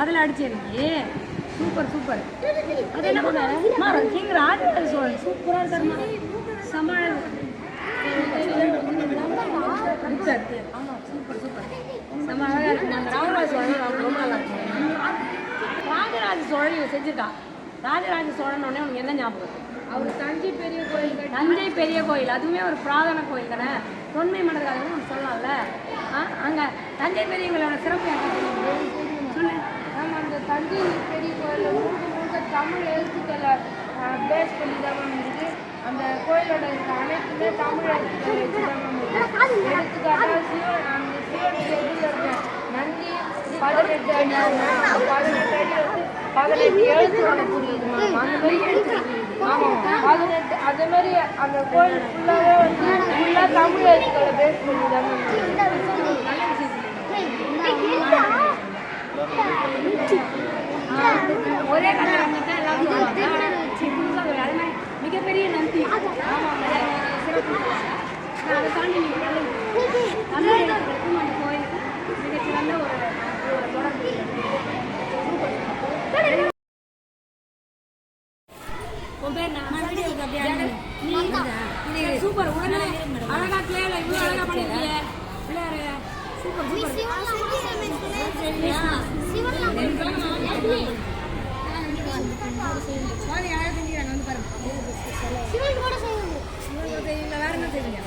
அதில் அடிச்சிருக்கீ. Super super. அது என்ன பண்ண கிங் ராஜராஜ சோழன் சூப்பராக இருக்காருமா. சமாள ஆமாம் சூப்பர் சூப்பர். நம்ம அழகாக இருக்கு. அந்த ராஜராஜ சோழன் ரொம்ப நல்லா இருக்கும். ராஜராஜ சோழன் செஞ்சுட்டான். ராஜராஜ சோழன் உடனே உனக்கு என்ன ஞாபகம்? அவர் தஞ்சை பெரிய கோயில். தஞ்சை பெரிய கோயில் அதுவுமே ஒரு புராதன கோயில் தானே. தொன்மை மன்னர்கள் நம்ம சொல்லலாம்ல. அங்கே தஞ்சை பெரிய கோயிலோட சிறப்பு என்ன சொல்லு. நம்ம அந்த தஞ்சை பெரிய கோயிலில் முழுக்க தமிழ் எழுத்துக்களை பேஸ் பண்ணி தான் இருக்குது. அந்த கோயிலோட இருக்க அனைத்துமே தமிழ் எழுத்துக்களை வச்சு தான் இருக்குது. எடுத்துக்காட்டாக சிவன் அந்த சிவனுக்கு எதிரில் இருக்க நந்தி 18 அடி 18 அடி வந்து 18 எழுத்துக்களை புரியுதுமா. அந்த மாதிரி ஆமாம் 18 அதே மாதிரி அந்த கோயில் ஃபுல்லாகவே வந்து ஃபுல்லாக தமிழ் எழுத்துக்களை பேஸ் பண்ணி தான் ஒரே கலர் வந்துட்டு எல்லாரும் அது மாதிரி மிகப்பெரிய நந்தி. ஆமாம் சிறப்பு. அதை தாண்டி நீங்கள் தமிழ் எழுத்துக்களுக்கும் அந்த கோயிலுக்கும் மிகச்சிறந்த ஒரு தொடர்பு. சூப்பர். உடனே அழகா கேள இவ்வளோ அழகா பண்ணிருக்கீங்க. சூப்பர் வேற என்ன செய்வீங்க?